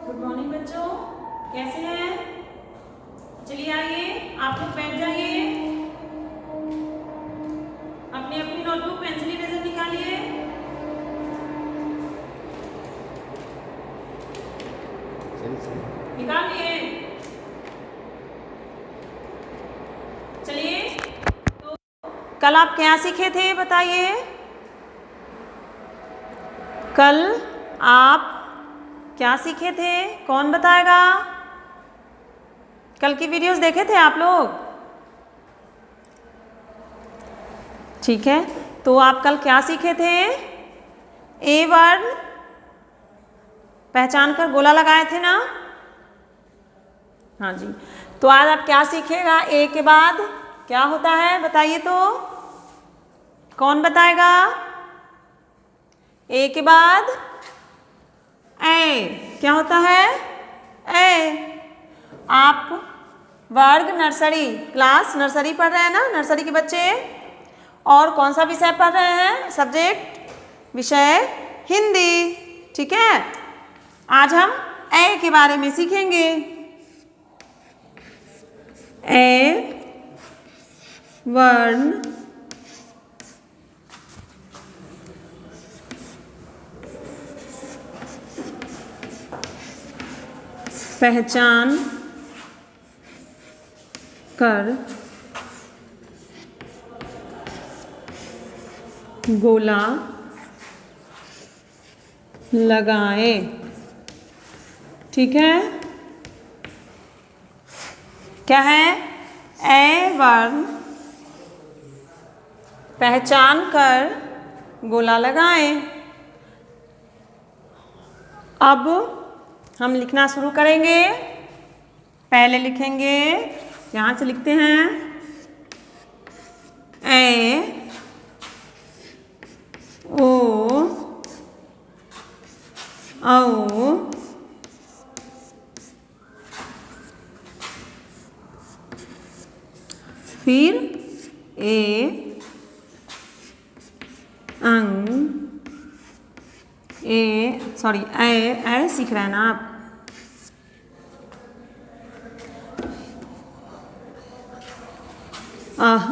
Good morning बच्चों, कैसे हैं? चलिए आइए, आप लोग बैठ जाइए। अपनी अपनी नोटबुक पेंसिल इरेजर निकालिए। निकाल लिए? चलिए, तो कल आप क्या सीखे थे बताइए? कल आप क्या सीखे थे? कौन बताएगा? कल की वीडियोस देखे थे आप लोग? ठीक है, तो आप कल क्या सीखे थे? ए वर्ण पहचान कर गोला लगाए थे ना? हाँ जी, तो आज आप क्या सीखेगा? ए के बाद क्या होता है बताइए तो? कौन बताएगा? ए के बाद ए क्या होता है? ए। आप वर्ग नर्सरी क्लास नर्सरी पढ़ रहे हैं ना, नर्सरी के बच्चे? और कौन सा विषय पढ़ रहे हैं? सब्जेक्ट विषय हिंदी। ठीक है, आज हम ए के बारे में सीखेंगे। ए वर्ण पहचान कर गोला लगाए। ठीक है, क्या है? ए वर्ण पहचान कर गोला लगाएं। अब हम लिखना शुरू करेंगे। पहले लिखेंगे, यहाँ से लिखते हैं ए ओ औ फिर ए अंग ए सीख रहे हैं ना आप? आह,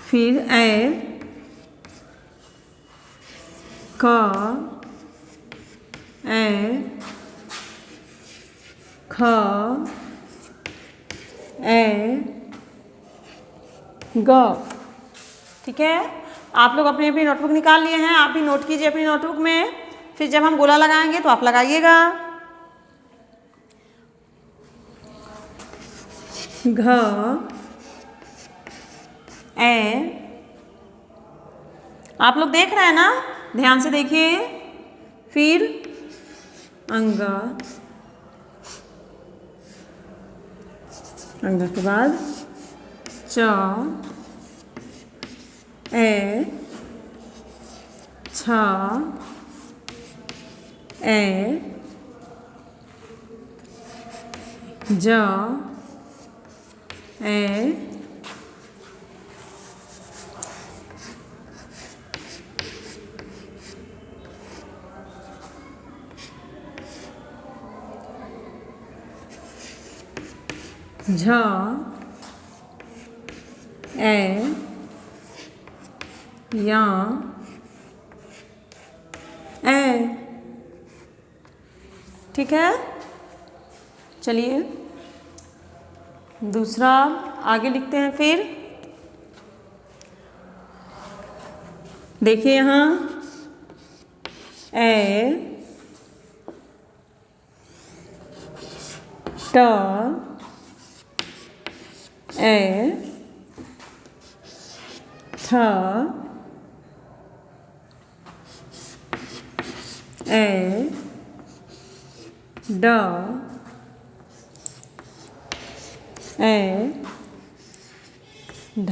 फिर ए क ए ख ए ग। ठीक है, आप लोग अपनी अपनी नोटबुक निकाल लिए हैं? आप भी नोट कीजिए अपनी नोटबुक में। फिर जब हम गोला लगाएंगे तो आप लगाइएगा। घ ए, आप लोग देख रहे हैं ना? ध्यान से देखिए। फिर अंग, अंग के बाद च ए छ ए ज ए झ ए या ए। ठीक है, चलिए दूसरा आगे लिखते हैं। फिर देखिए यहाँ ए ट ए थ ए ड ए ढ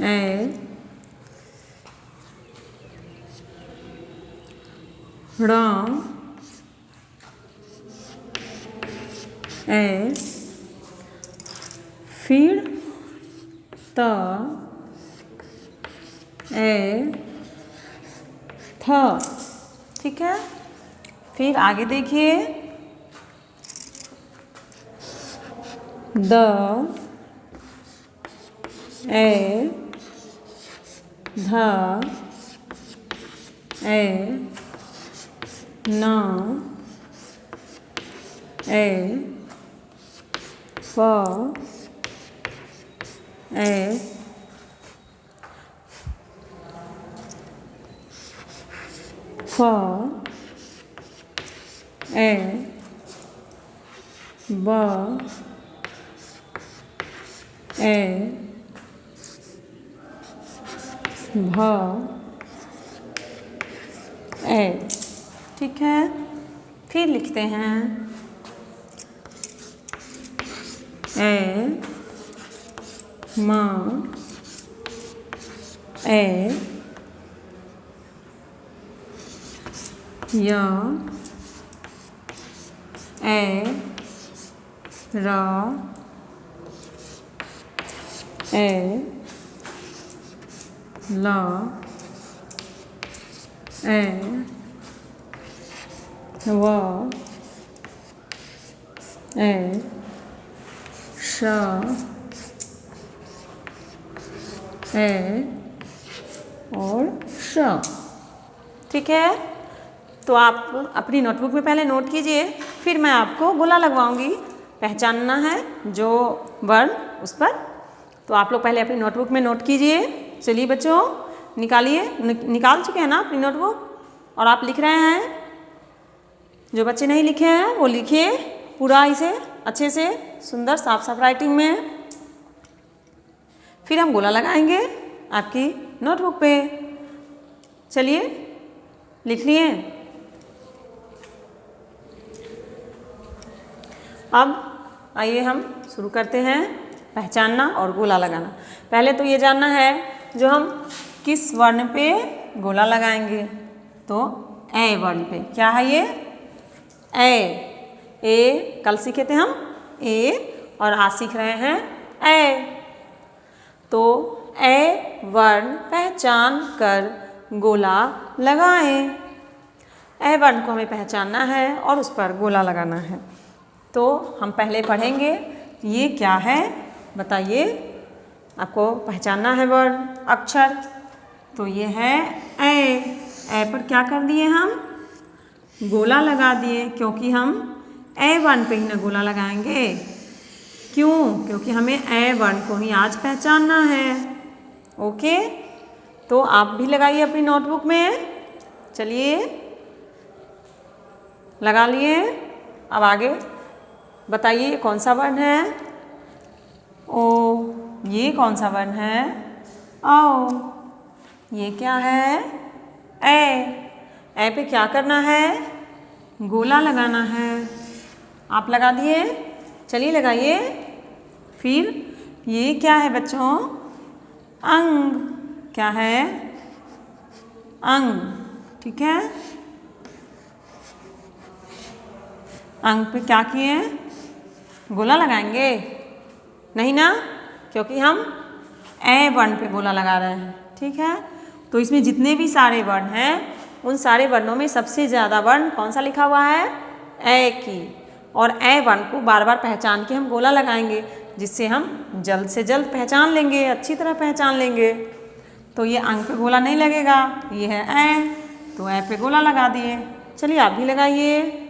ए ण ए फिर त ए थ। ठीक है, फिर आगे देखिए, द, ए, ध, ए, न, ए, फ, ए, फ, ए, ब, ए, भ, ए। ठीक है, फिर लिखते हैं ए, म, ए, य, ए, र, ए, ल, ए, व, ए, श, ए और श। ठीक है, तो आप अपनी नोटबुक में पहले नोट कीजिए, फिर मैं आपको गोला लगवाऊंगी। पहचानना है जो वर्ण उस पर। तो आप लोग पहले अपनी नोटबुक में नोट कीजिए। चलिए बच्चों, निकालिए। निकाल चुके हैं ना अपनी नोटबुक, और आप लिख रहे हैं। जो बच्चे नहीं लिखे हैं वो लिखिए पूरा इसे अच्छे से, सुंदर साफ साफ राइटिंग में। फिर हम गोला लगाएंगे आपकी नोटबुक पे। चलिए, लिख लिए। अब आइए हम शुरू करते हैं पहचानना और गोला लगाना। पहले तो ये जानना है जो हम किस वर्ण पे गोला लगाएंगे। तो ए वर्ण पे। क्या है ये? ए कल सीखे थे हम ए, और आज सीख रहे हैं ए। तो ए वर्ण पहचान कर गोला लगाएं। ए वर्ण को हमें पहचानना है और उस पर गोला लगाना है। तो हम पहले पढ़ेंगे ये क्या है, बताइए। आपको पहचानना है वर्ण, अक्षर। तो ये है ए पर क्या कर दिए हम? गोला लगा दिए, क्योंकि हम ए वर्ण पे ही ना गोला लगाएंगे। क्यों? क्योंकि हमें ए वर्ण को ही आज पहचानना है। ओके, तो आप भी लगाइए अपनी नोटबुक में। चलिए, लगा लिए। अब आगे बताइए कौन सा वर्ण है? ओ। ये कौन सा वर्ण है? ओ। ये क्या है? ए पे क्या करना है? गोला लगाना है। आप लगा दिए? चलिए लगाइए। फिर ये क्या है बच्चों? अंग। क्या है? अंग। ठीक है, अंग पे क्या किए? गोला लगाएंगे? नहीं ना, क्योंकि हम ए वर्ण पे गोला लगा रहे हैं। ठीक है, तो इसमें जितने भी सारे वर्ण हैं उन सारे वर्णों में सबसे ज़्यादा वर्ण कौन सा लिखा हुआ है? ए की। और ए वर्ण को बार बार पहचान के हम गोला लगाएंगे, जिससे हम जल्द से जल्द पहचान लेंगे, अच्छी तरह पहचान लेंगे। तो ये अंग पे गोला नहीं लगेगा, ये है ए, तो ए पे गोला लगा दिए। चलिए आप भी लगाइए।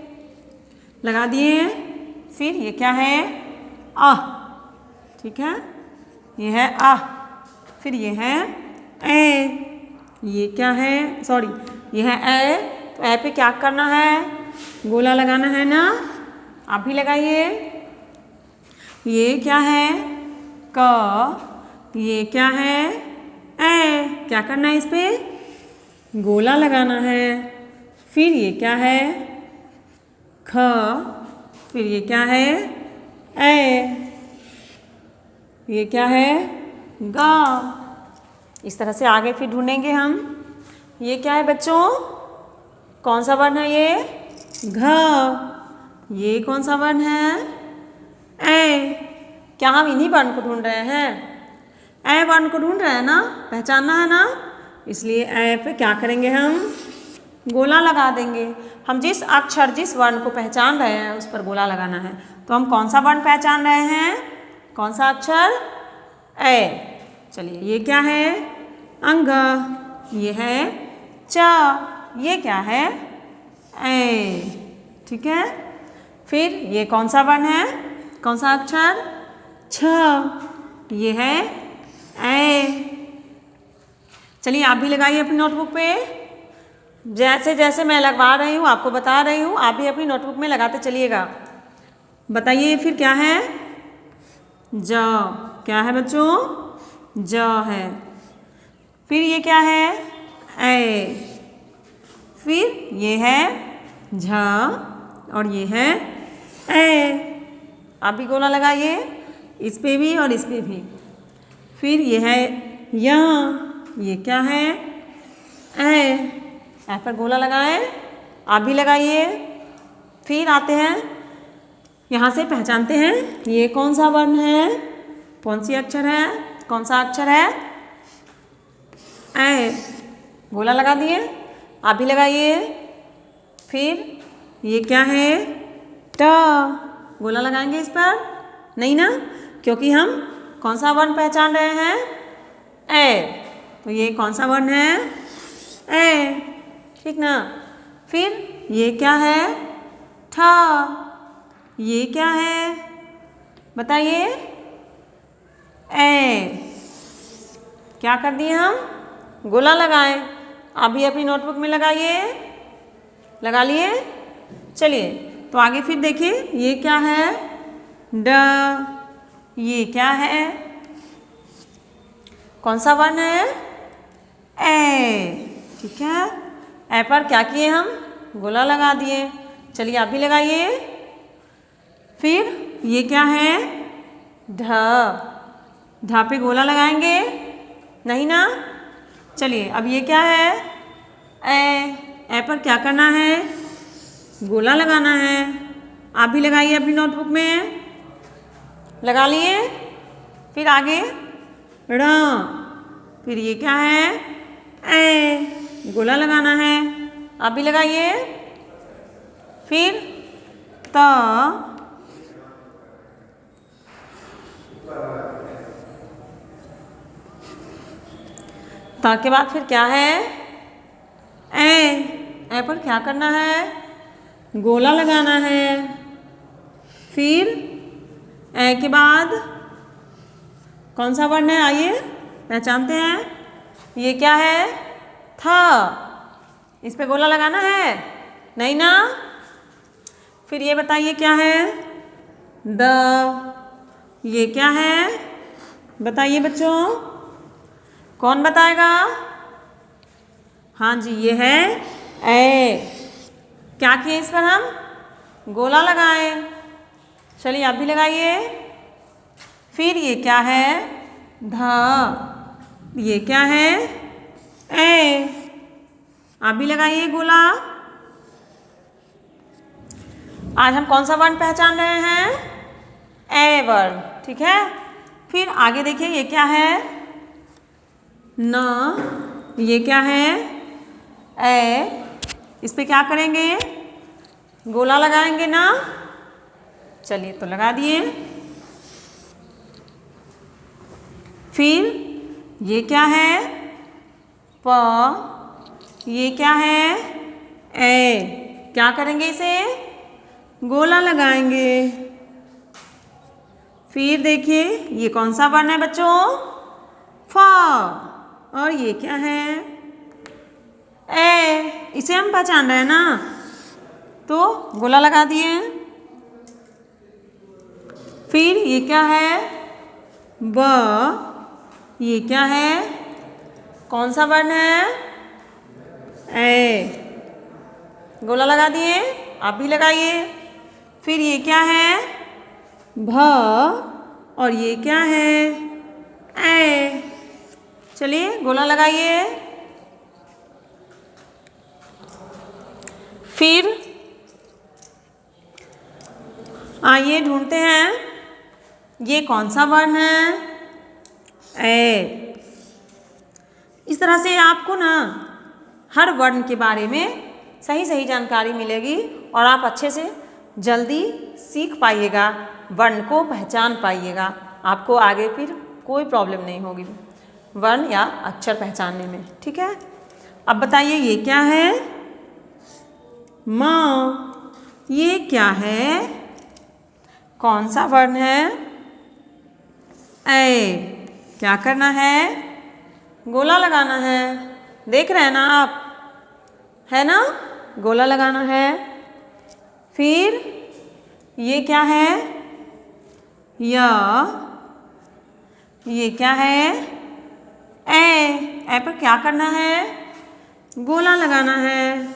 लगा दिए। फिर ये क्या है? आह। ठीक है, ये है आह। फिर ये है ए। ये क्या है? सॉरी, ये है ए। तो ए पे क्या करना है? गोला लगाना है ना। आप भी लगाइए। ये क्या है? क। ये क्या है? ए। क्या करना है इस पे? गोला लगाना है। फिर ये क्या है? ख। फिर ये क्या है? ए। ये क्या है? गा। इस तरह से आगे फिर ढूंढेंगे हम। ये क्या है बच्चों? कौन सा वर्ण है ये? घ। ये कौन सा वर्ण है? ए। क्या हम इन्हीं वर्ण को ढूंढ रहे हैं? ए वर्ण को ढूंढ रहे हैं ना, पहचानना है ना, इसलिए ए पे क्या करेंगे हम? गोला लगा देंगे। हम जिस अक्षर जिस वर्ण को पहचान रहे हैं उस पर गोला लगाना है। तो हम कौन सा वर्ण पहचान रहे हैं, कौन सा अक्षर, ए। चलिए ये क्या है, अंग, ये है च, ये क्या है, ए। ठीक है, फिर ये कौन सा वर्ण है, कौन सा अक्षर, छ, ये है ए। चलिए आप भी लगाइए अपनी नोटबुक पे, जैसे जैसे मैं लगवा रही हूँ आपको बता रही हूँ, आप भी अपनी नोटबुक में लगाते चलिएगा। बताइए फिर क्या है, ज, क्या है बच्चों, ज है। फिर ये क्या है, ए। फिर ये है झ और ये है ए। आप भी गोला लगाइए, इस पे भी और इस पे भी। फिर ये है य, ये क्या है, ए पर गोला लगाएं, आप भी लगाइए। फिर आते हैं, यहाँ से पहचानते हैं ये कौन सा वर्ण है, कौन सी अक्षर है, कौन सा अक्षर है, ए। गोला लगा दिए, आप भी लगाइए। फिर ये क्या है, ट, गोला लगाएंगे इस पर, नहीं ना, क्योंकि हम कौन सा वर्ण पहचान रहे हैं, ए। तो ये कौन सा वर्ण है, ए, ठीक ना। फिर ये क्या है, ठ, ये क्या है बताइए, ए। क्या कर दिए हम, गोला लगाए। आप भी अपनी नोटबुक में लगाइए, लगा लिए। चलिए तो आगे फिर देखिए, ये क्या है, ड, ये क्या है, कौन सा वर्ण है, ए। ठीक है, ए पर क्या किए हम, गोला लगा दिए। चलिए आप भी लगाइए। फिर ये क्या है, ढ, ढ पे गोला लगाएंगे, नहीं ना। चलिए अब ये क्या है, ए पर क्या करना है, गोला लगाना है। आप भी लगाइए अपनी नोटबुक में, लगा लिए। फिर आगे ड़, फिर ये क्या है, ए, गोला लगाना है। आप भी लगाइए। फिर त, त के बाद फिर क्या है, ए पर क्या करना है, गोला लगाना है। फिर ए के बाद कौन सा वर्ण है, आइए पहचानते हैं। ये क्या है, थ, इस पे गोला लगाना है, नहीं ना। फिर ये बताइए क्या है, द, ये क्या है बताइए बच्चों, कौन बताएगा, हाँ जी ये है ए। क्या किए इस पर हम, गोला लगाए। चलिए आप भी लगाइए। फिर ये क्या है, ध, ये क्या है, ए। आप भी लगाइए गोला। आज हम कौन सा वर्ण पहचान रहे हैं, ए वर्ण, ठीक है। फिर आगे देखिए, ये क्या है, न, ये क्या है, ए। इस पे क्या करेंगे, गोला लगाएंगे ना। चलिए तो लगा दिए। फिर ये क्या है, प, ये क्या है, ए। क्या करेंगे इसे, गोला लगाएंगे। फिर देखिए ये कौन सा वर्ण है बच्चों, फ, और ये क्या है, ए। इसे हम पहचान रहे हैं ना, तो गोला लगा दिए। फिर ये क्या है, ब, ये क्या है, कौन सा वर्ण है, ए। गोला लगा दिए, आप भी लगाइए। फिर ये क्या है, भ, और ये क्या है, ए। चलिए गोला लगाइए। फिर आइए ढूंढते हैं, ये कौन सा वर्ण है, ए। इस तरह से आपको ना हर वर्ण के बारे में सही सही जानकारी मिलेगी और आप अच्छे से जल्दी सीख पाइएगा, वर्ण को पहचान पाइएगा। आपको आगे फिर कोई प्रॉब्लम नहीं होगी वर्ण या अक्षर पहचानने में। ठीक है, अब बताइए ये क्या है? म। ये क्या है? कौन सा वर्ण है? ए। क्या करना है? गोला लगाना है। देख रहे हैं ना आप, है ना? गोला लगाना है। फिर ये क्या है? य। ये क्या है? ए पर क्या करना है? गोला लगाना है।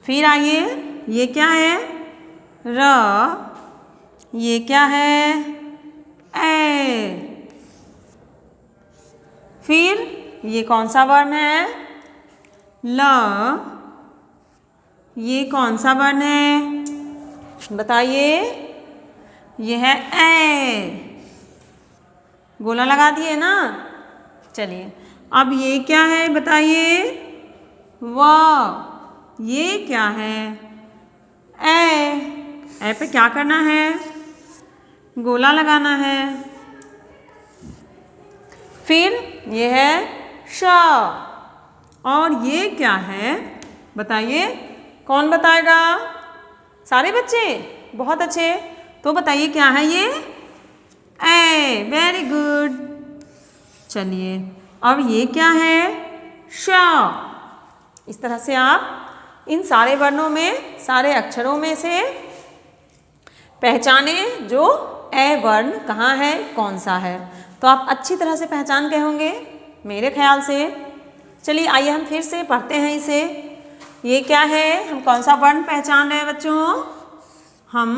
फिर आइए, ये क्या है? र। ये क्या है? ए। फिर ये कौन सा वर्ण है? ल। ये कौन सा वर्ण है? बताइए। ये है ए। गोला लगा दिए ना? चलिए, अब ये क्या है बताइए? व। ये क्या है? ए पे क्या करना है? गोला लगाना है। फिर ये है श। और ये क्या है बताइए? कौन बताएगा? सारे बच्चे? बहुत अच्छे। तो बताइए क्या है ये? ए। Very good. चलिए, अब ये क्या है? श। इस तरह से आप इन सारे वर्णों में, सारे अक्षरों में से पहचाने जो ए वर्ण कहाँ है, कौन सा है। तो आप अच्छी तरह से पहचान गए होंगे मेरे ख्याल से। चलिए आइए हम फिर से पढ़ते हैं इसे। ये क्या है? हम कौन सा वर्ण पहचान रहे हैं बच्चों? हम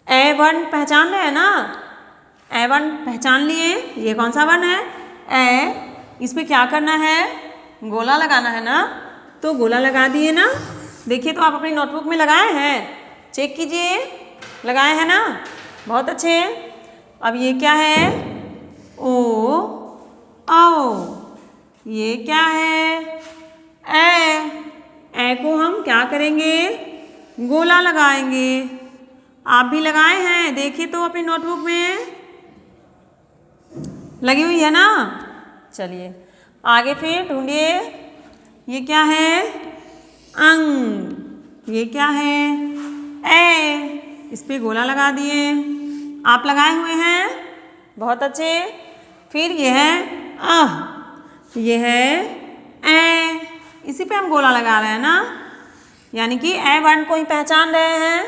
ए वर्ण पहचान रहे हैं ना? ए वर्ण पहचान लिए। ये कौन सा वर्ण है? ए। इस पे क्या करना है? गोला लगाना है ना? तो गोला लगा दिए ना? देखिए तो आप अपनी नोटबुक में लगाए हैं, चेक कीजिए। लगाए हैं ना? बहुत अच्छे। अब ये क्या है? ओ। औ। ये क्या है? ए को हम क्या करेंगे? गोला लगाएंगे। आप भी लगाए हैं, देखिए तो अपनी नोटबुक में लगी हुई है ना? चलिए आगे फिर ढूंढिए। ये क्या है? अंग। ये क्या है? ए। इस पे गोला लगा दिए। आप लगाए हुए हैं, बहुत अच्छे। फिर ये है अह। ये है ए। इसी पे हम गोला लगा रहे हैं ना, यानी कि ए वर्ण को ही पहचान रहे हैं।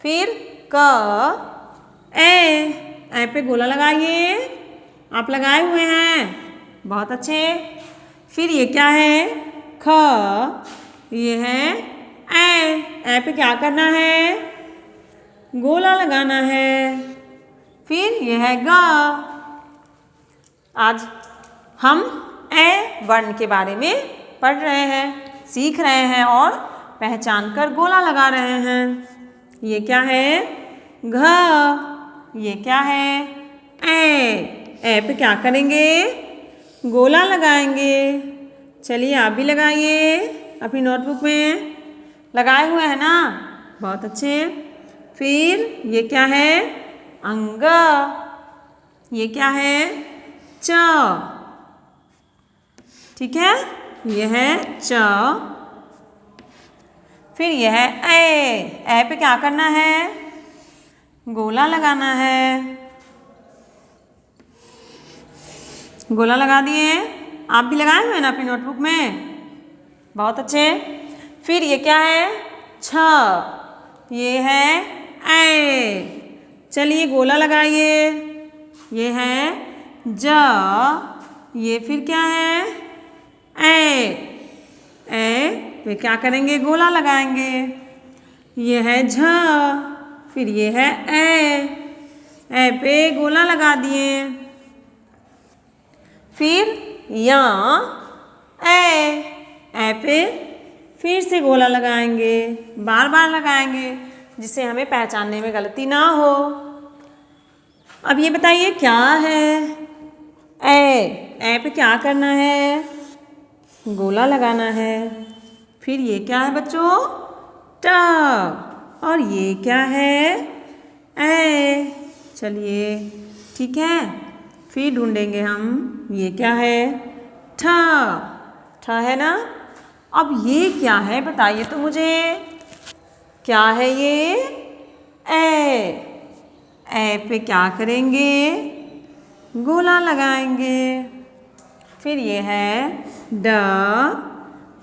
फिर क। ए पे गोला लगाइए। आप लगाए हुए हैं, बहुत अच्छे। फिर ये क्या है? ख। ये है ए पे क्या करना है? गोला लगाना है। फिर ये है ग। आज हम ए वर्ण के बारे में पढ़ रहे हैं, सीख रहे हैं और पहचान कर गोला लगा रहे हैं। ये क्या है? घ। ये क्या है? ए पे क्या करेंगे? गोला लगाएंगे। चलिए आप भी लगाइए अपनी नोटबुक में। लगाए हुए हैं ना? बहुत अच्छे। फिर ये क्या है? अंग। ये क्या है? च। ठीक है, ये है च। फिर यह है ए पे क्या करना है? गोला लगाना है। गोला लगा दिए। आप भी लगाए हुए हैं ना अपनी नोटबुक में? बहुत अच्छे। फिर ये क्या है? छ। ये है ए। चलिए गोला लगाइए। ये है ज। ये फिर क्या है? ए वे क्या करेंगे? गोला लगाएंगे। ये है झ। फिर ये है ए पे गोला लगा दिए। फिर या ए पे फिर से गोला लगाएंगे, बार बार लगाएंगे, जिससे हमें पहचानने में गलती ना हो। अब ये बताइए क्या है? ए पे क्या करना है? गोला लगाना है। फिर ये क्या है बच्चों? ट। और ये क्या है? ए। चलिए ठीक है, फिर ढूंढेंगे हम। ये क्या है? ठ। ठ है ना। अब ये क्या है बताइए तो मुझे, क्या है ये? ए। ए पे क्या करेंगे? गोला लगाएंगे। फिर ये है ड।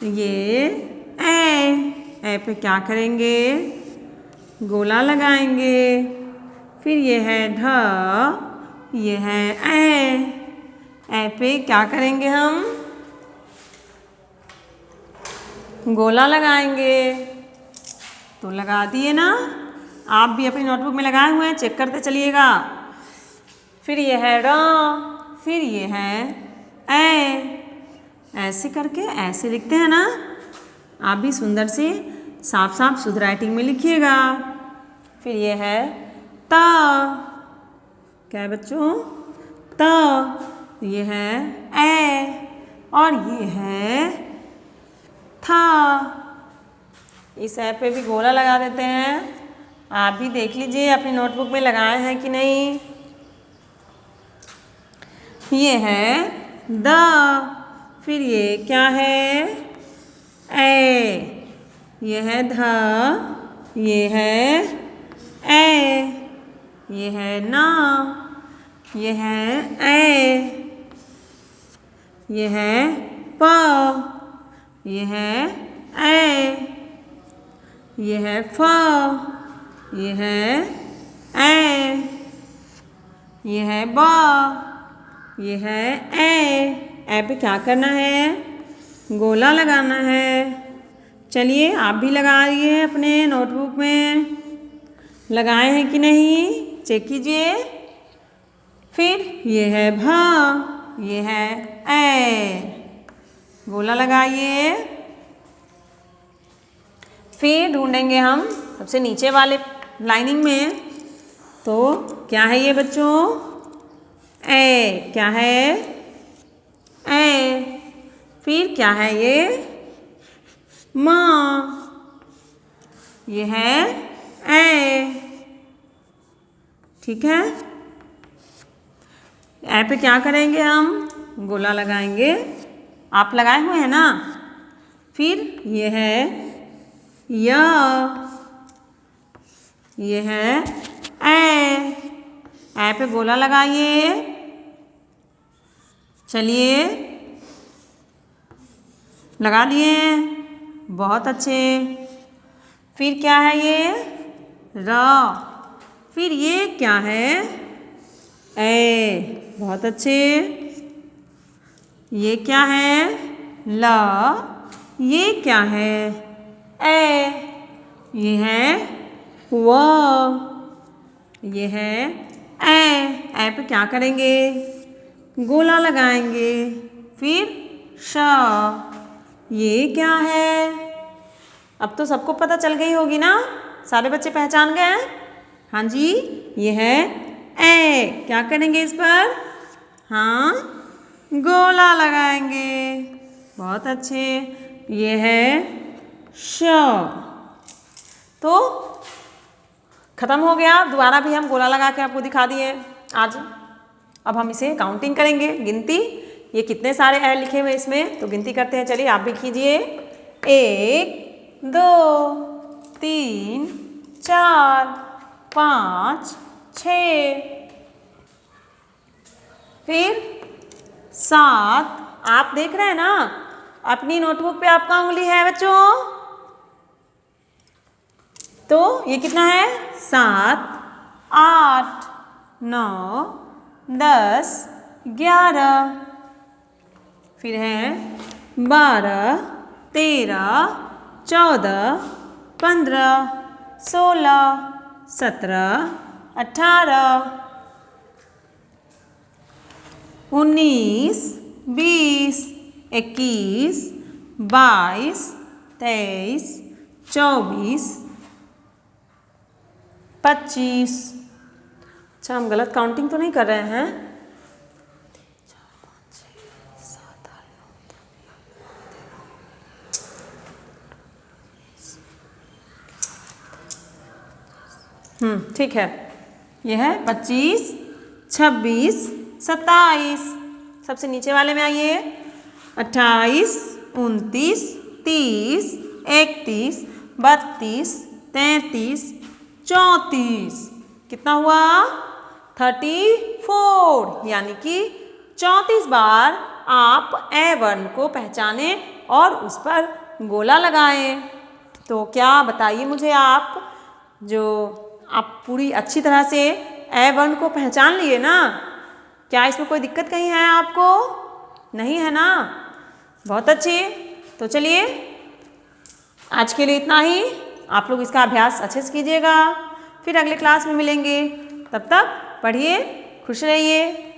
ये ए पे क्या करेंगे? गोला लगाएंगे। फिर ये है ढ। ये है ए पे क्या करेंगे हम? गोला लगाएंगे। तो लगा दिए ना। आप भी अपनी नोटबुक में लगाए हुए हैं, चेक करते चलिएगा। फिर ये है र। फिर ये है ए। ऐसे करके ऐसे लिखते हैं ना। आप भी सुंदर से साफ साफ शुद्ध राइटिंग में लिखिएगा। फिर ये है त। क्या है बच्चों? त। ये है ए। और ये है था। इस ऐप पे भी गोला लगा देते हैं। आप भी देख लीजिए अपनी नोटबुक में लगाए हैं कि नहीं। ये है द। फिर ये क्या है? ए। ये है ध। ये है ए। ये है न। ये है ए। ये है प। ये है ए। ये है फ। ये है ए। ये है ब। ये है ए पे क्या करना है? गोला लगाना है। चलिए आप भी लगाइए अपने नोटबुक में। लगाए हैं कि नहीं चेक कीजिए। फिर ये है भ। ये है ए। गोला लगाइए। फिर ढूंढेंगे हम सबसे नीचे वाले लाइनिंग में। तो क्या है ये बच्चों? ए। क्या है? ए। फिर क्या है ये? म। ये है ए। ठीक है। ए पे क्या करेंगे हम? गोला लगाएंगे। आप लगाए हुए हैं ना। फिर ये है य। ये है ए पे गोला लगाइए। चलिए लगा लिए। बहुत अच्छे। फिर क्या है ये? र। फिर ये क्या है? ए। बहुत अच्छे। ये क्या है? ल। ये क्या है? ए। ये है व। ये है ए पे क्या करेंगे? गोला लगाएंगे। फिर श। ये क्या है? अब तो सबको पता चल गई होगी ना। सारे बच्चे पहचान गए हैं। हाँ जी, ये है ए। क्या करेंगे इस पर? हाँ, गोला लगाएंगे। बहुत अच्छे। ये है श। तो खत्म हो गया। दोबारा भी हम गोला लगा के आपको दिखा दिए आज। अब हम इसे काउंटिंग करेंगे, गिनती। ये कितने सारे ए लिखे हुए इसमें, तो गिनती करते हैं। चलिए आप भी कीजिए। 1 2 3 4 5 6। फिर 7। आप देख रहे हैं ना अपनी नोटबुक पे आपका उंगली है बच्चों। तो ये कितना है? 7 8 9 10 11। फिर है 12 13 14 15 16 17 18 19 20 21 22 23 24 25। अच्छा, हम गलत काउंटिंग तो नहीं कर रहे हैं? ठीक है। ये है 25, 26, 27। सबसे नीचे वाले में आइए। 28, 29, 30, 31, 32, 33, 34। कितना हुआ? 34। यानी कि 34 बार आप ए वर्ण को पहचाने और उस पर गोला लगाएं। तो क्या बताइए मुझे आप, जो आप पूरी अच्छी तरह से ए वर्ण को पहचान लिए ना? क्या इसमें कोई दिक्कत कहीं है आपको? नहीं है ना? बहुत अच्छी। तो चलिए आज के लिए इतना ही। आप लोग इसका अभ्यास अच्छे से कीजिएगा। फिर अगले क्लास में मिलेंगे। तब तक पढ़िए, खुश रहिए।